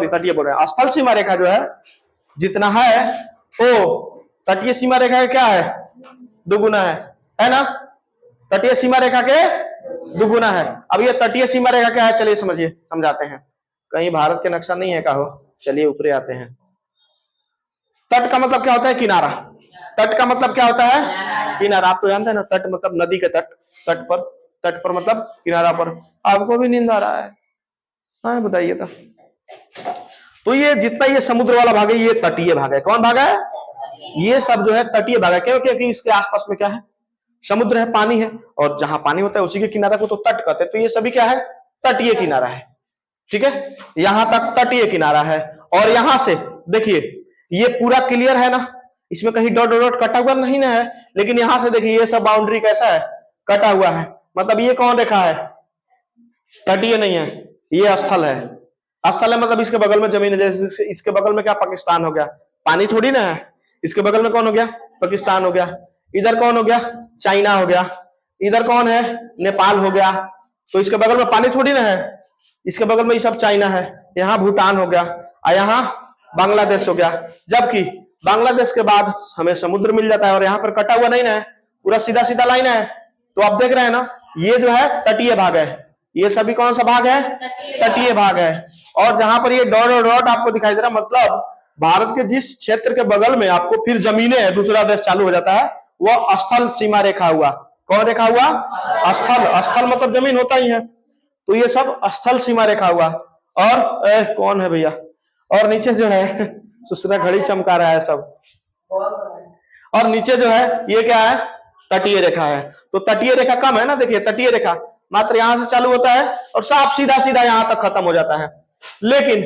Speaker 1: तटीय बोल रहे हैं, स्थल सीमा रेखा जो है जितना है वो तटीय सीमा रेखा का क्या है, दुगुना है ना। तटीय सीमा रेखा के दुगुना है। अब ये तटीय सीमा रेखा क्या है, चलिए समझिए, समझाते हैं। कहीं भारत के नक्शा नहीं है का हो, चलिए ऊपरी आते हैं। तट का मतलब क्या होता है, किनारा। तट का मतलब क्या होता है, किनारा। आप तो जानते हैं ना, तट मतलब नदी के तट, तट पर मतलब किनारा पर। आपको भी नींद आ रहा है, हाँ बताइए तो ये जितना ये समुद्र वाला भाग है ये तटीय भाग है। कौन भाग है, ये सब जो है तटीय भाग है। क्यों, क्योंकि इसके आसपास में क्या है, समुद्र है, पानी है, और जहां पानी होता है उसी के किनारा को तो तट कहते हैं। तो ये सभी क्या है, तटीय किनारा है। ठीक है, यहां तक तटीय किनारा है। और यहां से देखिए ये पूरा क्लियर है ना, इसमें कहीं डॉट डॉट कटा हुआ नहीं ना है, लेकिन यहां से देखिए ये सब बाउंड्री कैसा है, कटा हुआ है। मतलब ये कौन रेखा है, तटीय नहीं है, ये स्थल है। स्थल है मतलब इसके बगल में जमीन है। जैसे इसके बगल में क्या, पाकिस्तान हो गया, पानी थोड़ी ना है। इसके बगल में कौन हो गया, पाकिस्तान हो गया। इधर कौन हो गया, चाइना हो गया। इधर कौन है, नेपाल हो गया। तो इसके बगल में पानी थोड़ी ना है, इसके बगल में ये सब चाइना है। यहाँ भूटान हो गया और यहाँ बांग्लादेश हो गया। जबकि बांग्लादेश के बाद हमें समुद्र मिल जाता है, और यहाँ पर कटा हुआ नहीं ना है, पूरा सीधा सीधा लाइन है। तो आप देख रहे हैं ना, ये जो है तटीय भाग है। ये सभी कौन सा भाग है, तटीय भाग है। और जहां पर ये डॉट डॉट आपको दिखाई दे रहा, मतलब भारत के जिस क्षेत्र के बगल में आपको फिर जमीनें है, दूसरा देश चालू हो जाता है, वो स्थल सीमा रेखा हुआ। कौन रेखा हुआ, स्थल। स्थल मतलब जमीन होता ही है, तो ये सब स्थल सीमा रेखा हुआ। और कौन है भैया, और नीचे जो है सुसरा घड़ी चमका रहा है सब। और नीचे जो है ये क्या है, तटीय रेखा है। तो तटीय रेखा कम है ना, देखिए तटीय रेखा मात्र यहां से चालू होता है और साफ सीधा सीधा यहां तक खत्म हो जाता है। लेकिन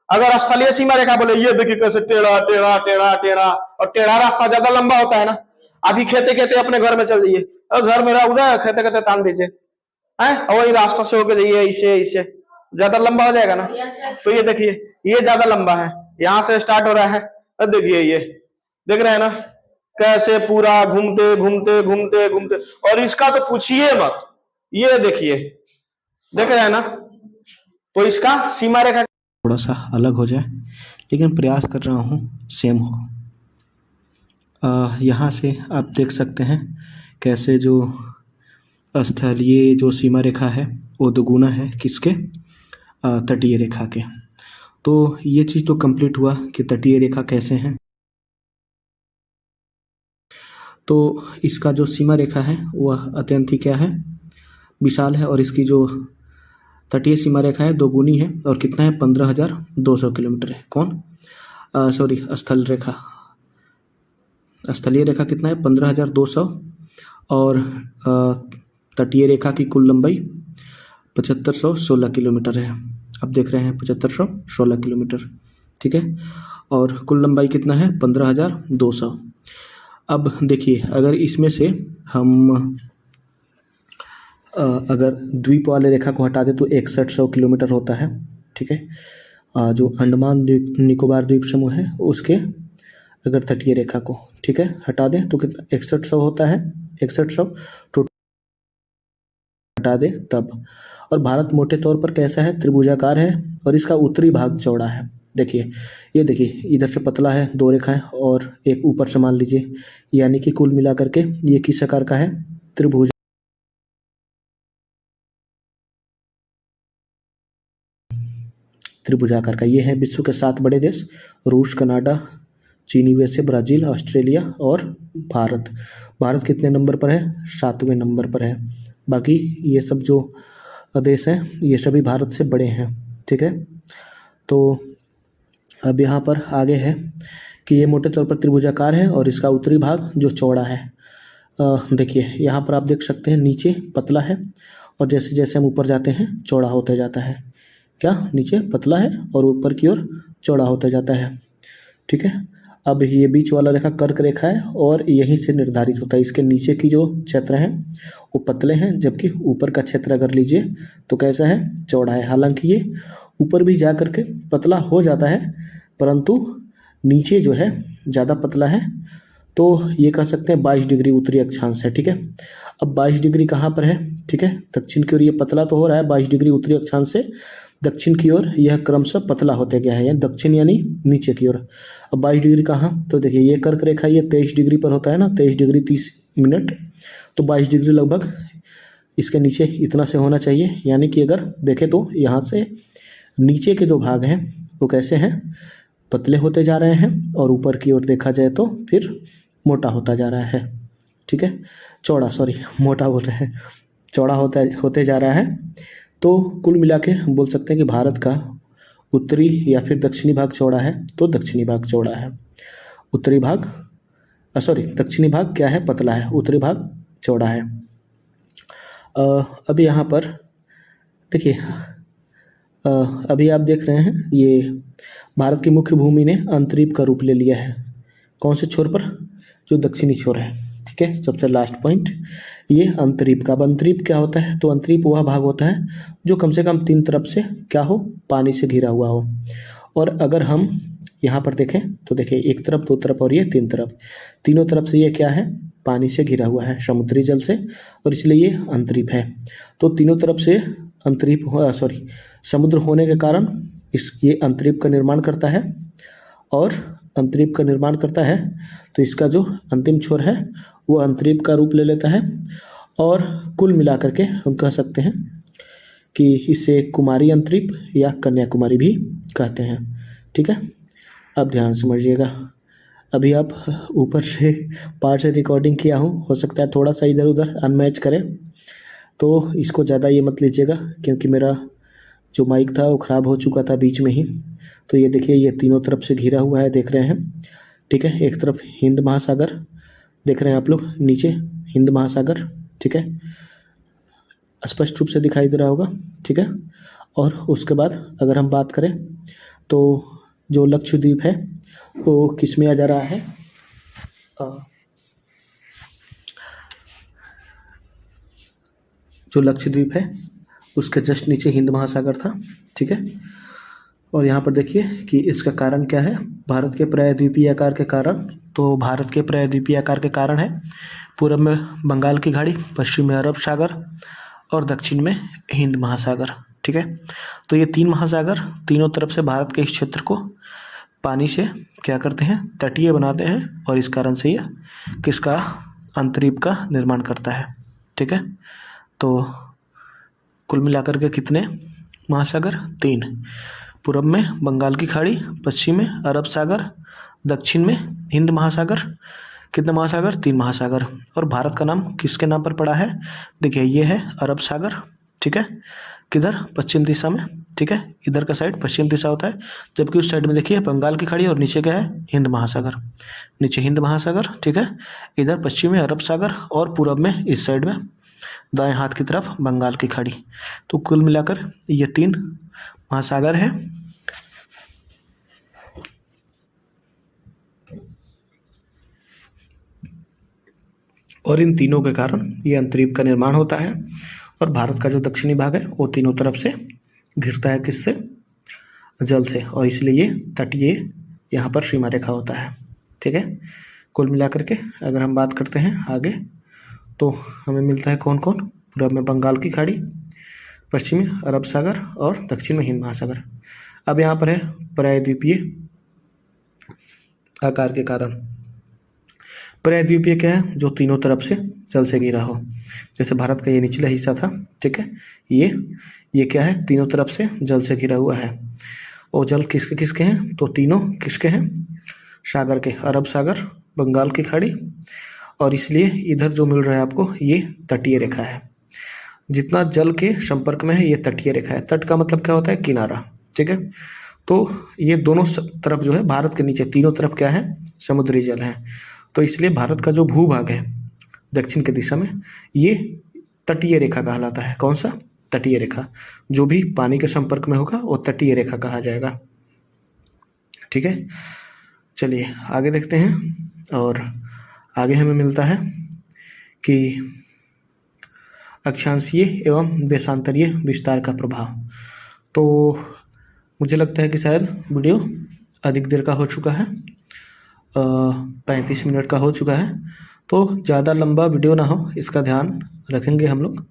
Speaker 1: अगर स्थलीय सीमा रेखा बोले, ये देखिए कैसे टेढ़ा टेढ़ा टेढ़ा टेढ़ा, और टेढ़ा रास्ता ज्यादा लंबा होता है ना। अभी खेते खेते अपने घर में चल जाइए, और घर मेरा उधर खेते खेते तान दीजिए, है, और वही रास्ता से होकर जाइए, इसे इसे ज्यादा लंबा हो जाएगा ना। तो ये देखिए ये ज्यादा लंबा है, यहां से स्टार्ट हो रहा है। देखिए ये देख रहे हैं ना, कैसे पूरा घूमते घूमते घूमते घूमते, और इसका तो पूछिए मत। ये देखिए, देख रहे हैं ना, तो इसका सीमा रेखा
Speaker 2: थोड़ा सा अलग हो जाए, लेकिन प्रयास कर रहा हूँ सेम हो। यहाँ से आप देख सकते हैं कैसे जो स्थलीय जो सीमा रेखा है वो दोगुना है किसके, तटीय रेखा के। तो ये चीज़ तो कंप्लीट हुआ कि तटीय रेखा कैसे हैं। तो इसका जो सीमा रेखा है वह अत्यंत ही क्या है, विशाल है, और इसकी जो तटीय सीमा रेखा है दोगुनी है। और कितना है, 15,200 किलोमीटर है। कौन, सॉरी, स्थल रेखा, स्थलीय रेखा कितना है, 15,200। और तटीय रेखा की कुल लंबाई 7,516 किलोमीटर है। अब देख रहे हैं 7,516 किलोमीटर, ठीक है। और कुल लंबाई कितना है, 15,200। अब देखिए, अगर इसमें से हम अगर द्वीप वाले रेखा को हटा दे तो 6100 किलोमीटर होता है, ठीक है। जो अंडमान निकोबार द्वीप समूह है उसके अगर तटीय रेखा को, ठीक है, हटा दें तो कितना, 6100 होता है। 6100 टोटल हटा दें तब। और भारत मोटे तौर पर कैसा है, त्रिभुजाकार है, और इसका उत्तरी भाग चौड़ा है। देखिए, ये देखिए इधर से पतला है, 2 रेखाएं, और एक ऊपर से मान लीजिए, यानी कि कुल मिलाकर के ये किस आकार का है, त्रिभुज, त्रिभुजाकार का। ये है विश्व के 7 बड़े देश, रूस, कनाडा, चीन, यूएसए, ब्राजील, ऑस्ट्रेलिया और भारत। भारत कितने नंबर पर है, 7वें नंबर पर है। बाकी ये सब जो देश हैं ये सभी भारत से बड़े हैं, ठीक है। तो अब यहाँ पर आगे है कि ये मोटे तौर पर त्रिभुजाकार है और इसका उत्तरी भाग जो चौड़ा है। देखिए यहाँ पर आप देख सकते हैं नीचे पतला है, और जैसे जैसे हम ऊपर जाते हैं चौड़ा होते जाता है। क्या, नीचे पतला है और ऊपर की ओर चौड़ा होता जाता है, ठीक है। अब ये बीच वाला रेखा कर्क रेखा है और यहीं से निर्धारित होता है। इसके नीचे की जो क्षेत्र हैं वो पतले हैं, जबकि ऊपर का क्षेत्र अगर लीजिए तो कैसा है, चौड़ा है। हालांकि ये ऊपर भी जा कर के पतला हो जाता है, परंतु नीचे जो है ज़्यादा पतला है। तो ये कह सकते हैं 22 डिग्री उत्तरी अक्षांश है। ठीक है, अब 22 डिग्री कहाँ पर है? ठीक है, दक्षिण की ओर ये पतला तो हो रहा है 22 डिग्री उत्तरी अक्षांश से दक्षिण की ओर यह क्रमशः पतला होते गया है, या दक्षिण यानी नीचे की ओर। अब 22 डिग्री कहाँ? तो देखिए ये कर्क रेखा ये 23 डिग्री पर होता है ना, 23 डिग्री 30 मिनट, तो 22 डिग्री लगभग इसके नीचे इतना से होना चाहिए। यानी कि अगर देखें तो यहाँ से नीचे के जो भाग हैं वो कैसे हैं? पतले होते जा रहे हैं, और ऊपर की ओर देखा जाए तो फिर मोटा होता जा रहा है। ठीक है, चौड़ा, सॉरी मोटा बोल रहे हैं, चौड़ा होते जा रहा है। तो कुल मिला के हम बोल सकते हैं कि भारत का उत्तरी या फिर दक्षिणी भाग चौड़ा है, तो दक्षिणी भाग चौड़ा है। उत्तरी भाग दक्षिणी भाग क्या है? पतला है, उत्तरी भाग चौड़ा है। अभी यहाँ पर देखिए, अभी आप देख रहे हैं ये भारत की मुख्य भूमि ने अंतरीप का रूप ले लिया है। कौन से छोर पर? जो दक्षिणी छोर है। ठीक है, सबसे लास्ट पॉइंट ये अंतरीप का। अब अंतरीप क्या होता है? तो अंतरीप वह भाग होता है जो कम से कम 3 तरफ से क्या हो? पानी से घिरा हुआ हो। और अगर हम यहाँ पर देखें तो देखिए 1 तरफ, 2 तरफ और ये 3 तरफ, तीनों तरफ से ये क्या है? पानी से घिरा हुआ है, समुद्री जल से, और इसलिए ये अंतरीप है। तो तीनों तरफ से समुद्र होने के कारण ये अंतरीप का निर्माण करता है, और अंतरीप का निर्माण करता है तो इसका जो अंतिम छोर है वो अंतरीप का रूप ले लेता है। और कुल मिलाकर के हम कह सकते हैं कि इसे कुमारी अंतरीप या कन्याकुमारी भी कहते हैं। ठीक है, अब ध्यान समझिएगा। अभी आप ऊपर से पार्ट से रिकॉर्डिंग किया हूँ, हो सकता है थोड़ा सा इधर उधर अनमैच करे, तो इसको ज़्यादा ये मत लीजिएगा, क्योंकि मेरा जो माइक था वो ख़राब हो चुका था बीच में ही। तो ये देखिए ये तीनों तरफ से घिरा हुआ है, देख रहे हैं। ठीक है, एक तरफ हिंद महासागर देख रहे हैं आप लोग, नीचे हिंद महासागर। ठीक है, स्पष्ट रूप से दिखाई दे रहा होगा। ठीक है, और उसके बाद अगर हम बात करें तो जो लक्षद्वीप है वो किस में आ जा रहा है? जो लक्षद्वीप है उसके जस्ट नीचे हिंद महासागर था। ठीक है, और यहाँ पर देखिए कि इसका कारण क्या है? भारत के प्रायद्वीपीय आकार के कारण। तो भारत के प्रायद्वीपीय आकार के कारण है पूर्व में बंगाल की खाड़ी, पश्चिम में अरब सागर और दक्षिण में हिंद महासागर। ठीक है, तो ये 3 महासागर तीनों तरफ से भारत के इस क्षेत्र को पानी से क्या करते हैं? तटीय बनाते हैं, और इस कारण से यह किसका? अंतरीप का निर्माण करता है। ठीक है, तो कुल मिलाकर के कितने महासागर? 3। पूर्व में बंगाल की खाड़ी, पश्चिम में अरब सागर, दक्षिण में हिंद महासागर। कितने महासागर? 3 महासागर। और भारत का नाम किसके नाम पर पड़ा है? देखिए ये है अरब सागर। ठीक है, किधर? पश्चिम दिशा में। ठीक है, इधर का साइड पश्चिम दिशा होता है, जबकि उस साइड में देखिए बंगाल की खाड़ी और नीचे क्या है? हिंद महासागर। नीचे हिंद महासागर। ठीक है, इधर पश्चिम में अरब सागर और पूर्व में इस साइड में दाएं हाथ की तरफ बंगाल की खाड़ी। तो कुल मिलाकर ये 3 महासागर है। और इन तीनों के कारण ये अंतरीप का निर्माण होता है, और भारत का जो दक्षिणी भाग है वो तीनों तरफ से घिरता है किससे? जल से, और इसलिए ये तटीय यहाँ पर सीमा रेखा होता है। ठीक है, कुल मिलाकर के अगर हम बात करते हैं आगे तो हमें मिलता है कौन कौन? पूर्व में बंगाल की खाड़ी, पश्चिम में अरब सागर और दक्षिण में हिंद महासागर। अब यहाँ पर है प्रायद्वीपीय आकार के कारण। प्रायद्वीपीय क्या है? जो तीनों तरफ से जल से घिरा हो, जैसे भारत का ये निचला हिस्सा था। ठीक है, ये क्या है? तीनों तरफ से जल से घिरा हुआ है। और जल किसके किसके हैं? तो तीनों किसके हैं? सागर के, अरब सागर, बंगाल की खाड़ी, और इसलिए इधर जो मिल रहा है आपको ये तटीय रेखा है। जितना जल के संपर्क में है ये तटीय रेखा है। तट का मतलब क्या होता है? किनारा। ठीक है, तो ये दोनों तरफ जो है भारत के नीचे तीनों तरफ क्या है? समुद्री जल है। तो इसलिए भारत का जो भूभाग है दक्षिण की दिशा में ये तटीय रेखा कहलाता है। कौन सा? तटीय रेखा। जो भी पानी के संपर्क में होगा वो तटीय रेखा कहा जाएगा। ठीक है, चलिए आगे देखते हैं। और आगे हमें मिलता है कि अक्षांशीय एवं देशांतरीय विस्तार का प्रभाव। तो मुझे लगता है कि शायद वीडियो अधिक देर का हो चुका है, 35 मिनट का हो चुका है, तो ज़्यादा लंबा वीडियो ना हो इसका ध्यान रखेंगे हम लोग।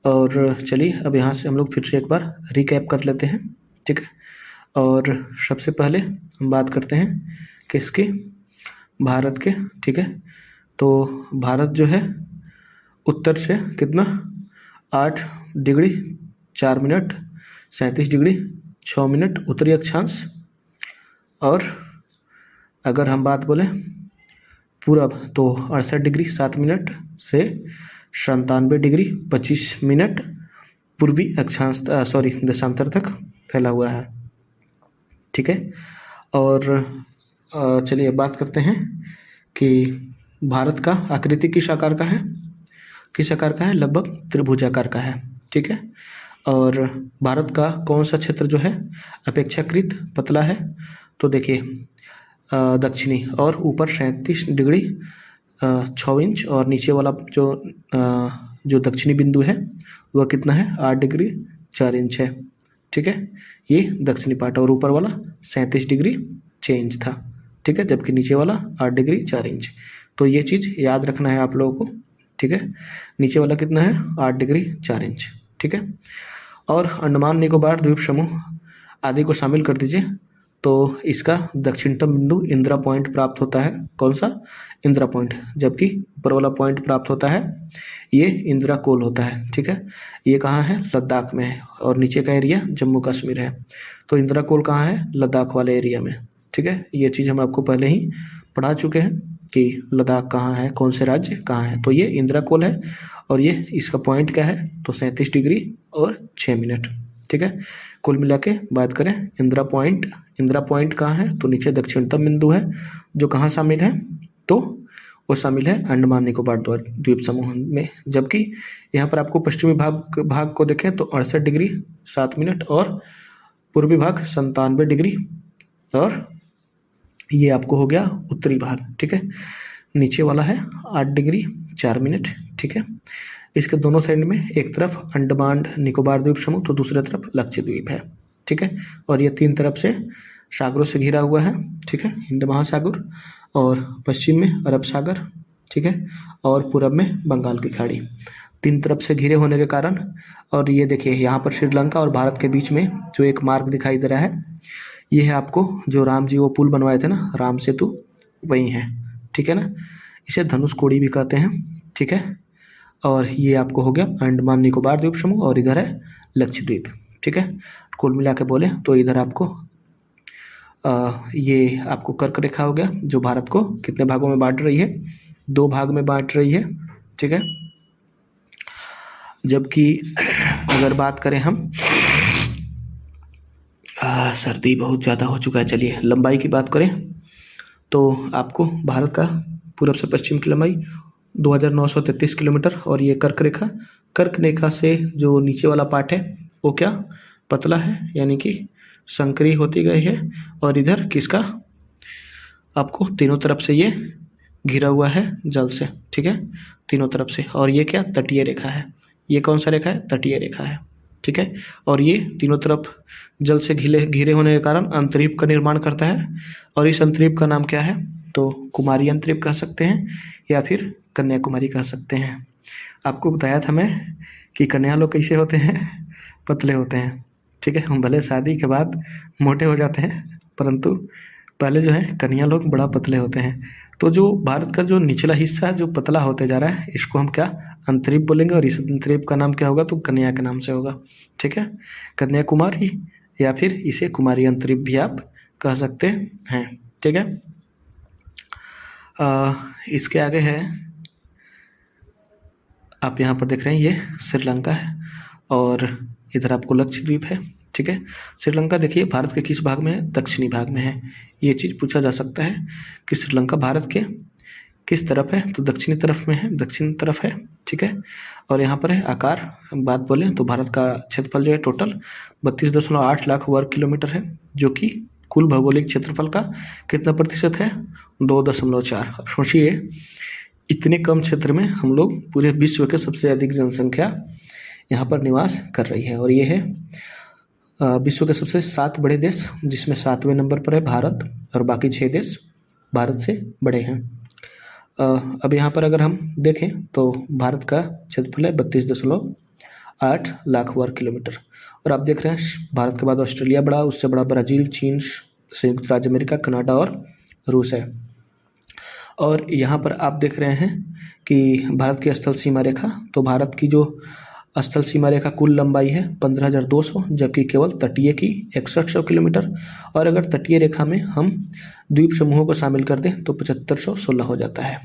Speaker 2: और चलिए अब यहाँ से हम लोग फिर से एक बार रिकैप कर लेते हैं, ठीक है। और सबसे पहले हम बात करते हैं किसकी, भारत के, ठीक है। तो भारत जो है उत्तर से कितना 8 डिग्री 4 मिनट 37 डिग्री 6 मिनट उत्तरी अक्षांश, और अगर हम बात बोलें पूरब तो 68 डिग्री 7 मिनट से 97 डिग्री 25 मिनट पूर्वी अक्षांश देशांतर तक फैला हुआ है, ठीक है। और चलिए बात करते हैं कि भारत का आकृति किस आकार का है, किस आकार का है, लगभग त्रिभुजाकार का है, ठीक है। और भारत का कौन सा क्षेत्र जो है अपेक्षाकृत पतला है, तो देखिए दक्षिणी, और ऊपर 37 डिग्री 6 इंच, और नीचे वाला जो दक्षिणी बिंदु है वह कितना है 8 डिग्री 4 इंच है, ठीक है। ये दक्षिणी पार्ट, और ऊपर वाला 37 डिग्री 6 इंच था, ठीक है, जबकि नीचे वाला 8 डिग्री 4 इंच। तो ये चीज़ याद रखना है आप लोगों को, ठीक है। नीचे वाला कितना है 8 डिग्री 4 इंच, ठीक है। और अंडमान निकोबार द्वीप समूह आदि को शामिल कर दीजिए, तो इसका दक्षिणतम बिंदु इंदिरा पॉइंट प्राप्त होता है। कौन सा, इंदिरा पॉइंट, जबकि ऊपर वाला पॉइंट प्राप्त होता है ये इंदिरा कोल होता है, ठीक है। ये कहाँ है, लद्दाख में है, और नीचे का एरिया जम्मू कश्मीर है। तो इंदिरा कोल कहाँ है, लद्दाख वाले एरिया में, ठीक है। ये चीज़ हम आपको पहले ही पढ़ा चुके हैं कि लद्दाख कहाँ है, कौन से राज्य कहाँ है। तो ये इंदिरा कोल है, और ये इसका पॉइंट क्या है, तो 37 डिग्री और 6 मिनट, ठीक है। कुल मिला के बात करें इंदिरा पॉइंट कहाँ है, तो नीचे दक्षिणतम बिंदु है, जो कहाँ शामिल है, तो वो शामिल है अंडमान निकोबार द्वीप समूह में। जबकि यहाँ पर आपको पश्चिमी भाग को देखें तो 68 डिग्री 7 मिनट, और पूर्वी भाग 97 डिग्री, और ये आपको हो गया उत्तरी भाग, ठीक है। नीचे वाला है 8 डिग्री 4 मिनट, ठीक है। इसके दोनों साइड में एक तरफ अंडमान निकोबार द्वीप समूह, तो दूसरी तरफ लक्षद्वीप है, ठीक है। और ये 3 तरफ से सागरों से घिरा हुआ है, ठीक है, हिंद महासागर, और पश्चिम में अरब सागर, ठीक है, और पूरब में बंगाल की खाड़ी। 3 तरफ से घिरे होने के कारण, और ये देखिए यहाँ पर श्रीलंका और भारत के बीच में जो एक मार्ग दिखाई दे रहा है, ये है आपको जो राम जी वो पुल बनवाए थे ना, राम सेतु, वही है, ठीक है ना। इसे धनुष कोड़ी भी कहते हैं, ठीक है। और ये आपको हो गया अंडमान निकोबार द्वीप समूह, और इधर है लक्षद्वीप, ठीक है। कुल मिला के बोले तो इधर आपको ये आपको कर्क रेखा हो गया, जो भारत को कितने भागों में बांट रही है, 2 भाग में बांट रही है, ठीक है। जबकि अगर बात करें हम, सर्दी बहुत ज़्यादा हो चुका है, चलिए लंबाई की बात करें तो आपको भारत का पूरब से पश्चिम की लंबाई 2933 किलोमीटर, और ये कर्क रेखा से जो नीचे वाला पार्ट है वो क्या पतला है, यानी कि संकरी होती गई है। और इधर किसका, आपको तीनों तरफ से ये घिरा हुआ है जल से, ठीक है, तीनों तरफ से। और ये क्या, तटीय रेखा है। ये कौन सा रेखा है, तटीय रेखा है, ठीक है। और ये तीनों तरफ जल से घिरे होने के कारण अंतरीप का निर्माण करता है, और इस अंतरीप का नाम क्या है, तो कुमारी अंतरीप कह सकते हैं, या फिर कन्याकुमारी कह सकते हैं। आपको बताया था मैं कि कन्या लोग कैसे होते हैं, पतले होते हैं, ठीक है। हम भले शादी के बाद मोटे हो जाते हैं, परंतु पहले जो है कन्या लोग बड़ा पतले होते हैं। तो जो भारत का जो निचला हिस्सा जो पतला होते जा रहा है, इसको हम क्या अंतरीप बोलेंगे, और इस अंतरीप का नाम क्या होगा, तो कन्या के नाम से होगा, ठीक है। कन्याकुमारी, या फिर इसे कुमारी अंतरीप भी आप कह सकते हैं, ठीक है। इसके आगे है, आप यहाँ पर देख रहे हैं ये श्रीलंका है, और इधर आपको लक्षद्वीप है, ठीक है। श्रीलंका देखिए भारत के किस भाग में है, दक्षिणी भाग में है। ये चीज़ पूछा जा सकता है कि श्रीलंका भारत के किस तरफ है, तो दक्षिणी तरफ में है, दक्षिण तरफ है, ठीक है। और यहाँ पर है आकार, बात बोलें तो भारत का क्षेत्रफल जो है टोटल 32.8 लाख वर्ग किलोमीटर है, जो कि कुल भौगोलिक क्षेत्रफल का कितना प्रतिशत है, 2.4। अब सोचिए इतने कम क्षेत्र में हम लोग पूरे विश्व के सबसे अधिक जनसंख्या यहाँ पर निवास कर रही है। और ये है विश्व के सबसे 7 बड़े देश, जिसमें 7वें नंबर पर है भारत, और बाकी 6 देश भारत से बड़े हैं। अब यहाँ पर अगर हम देखें तो भारत का क्षेत्रफल है 32.8 लाख वर्ग किलोमीटर। और आप देख रहे हैं भारत के बाद ऑस्ट्रेलिया बड़ा, उससे बड़ा ब्राज़ील, चीन, संयुक्त राज्य अमेरिका, कनाडा और रूस है। और यहाँ पर आप देख रहे हैं कि भारत की स्थल सीमा रेखा, तो भारत की जो स्थल सीमा रेखा कुल लंबाई है 15,200, जबकि केवल तटीय की 6100 किलोमीटर। और अगर तटीय रेखा में हम द्वीप समूहों को शामिल कर दें तो 7516 हो जाता है।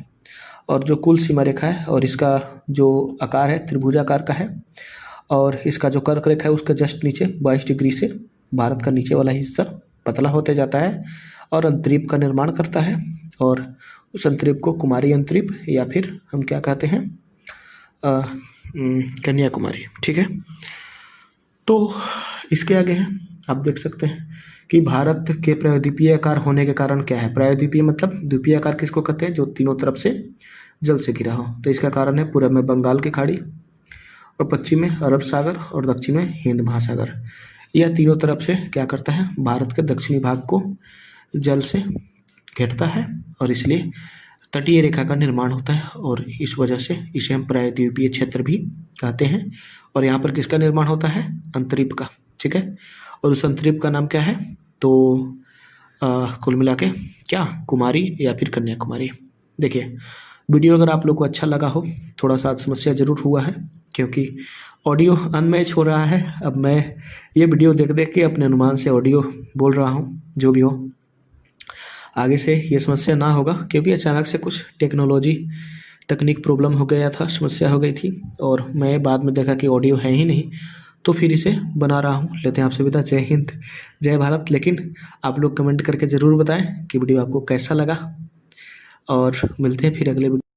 Speaker 2: और जो कुल सीमा रेखा है और इसका जो आकार है त्रिभुजाकार का है, और इसका जो कर्क रेखा है उसके जस्ट नीचे 22 डिग्री से भारत का नीचे वाला हिस्सा पतला होते जाता है और अंतरीप का निर्माण करता है। और उस अंतरीप को कुमारी अंतरीप या फिर हम क्या कहते हैं, कन्याकुमारी। ठीक है, तो इसके आगे है आप देख सकते हैं कि भारत के प्रायद्वीपीय आकार होने के कारण क्या है। प्रायद्वीपीय मतलब द्वीपीय आकार किसको कहते हैं, जो तीनों तरफ से जल से घिरा हो। तो इसका कारण है पूर्व में बंगाल की खाड़ी और पश्चिम में अरब सागर और दक्षिण में हिंद महासागर। यह तीनों तरफ से क्या करता है, भारत के दक्षिणी भाग को जल से घेरता है और इसलिए तटीय रेखा का निर्माण होता है और इस वजह से इसे हम प्रायद्वीपीय क्षेत्र भी कहते हैं। और यहाँ पर किसका निर्माण होता है, अंतरीप का। ठीक है, और उस अंतरीप का नाम क्या है, तो कुल मिला के क्या, कुमारी या फिर कन्याकुमारी। देखिए वीडियो अगर आप लोग को अच्छा लगा हो, थोड़ा सा समस्या जरूर हुआ है क्योंकि ऑडियो अनमैच हो रहा है। अब मैं ये वीडियो देख देख के अपने अनुमान से ऑडियो बोल रहा हूँ, जो भी हो आगे से ये समस्या ना होगा, क्योंकि अचानक से कुछ तकनीक प्रॉब्लम हो गया था, समस्या हो गई थी और मैं बाद में देखा कि ऑडियो है ही नहीं, तो फिर इसे बना रहा हूँ। लेते हैं आपसे विदा, जय हिंद जय भारत। लेकिन आप लोग कमेंट करके ज़रूर बताएं कि वीडियो आपको कैसा लगा और मिलते हैं फिर अगले वीडियो।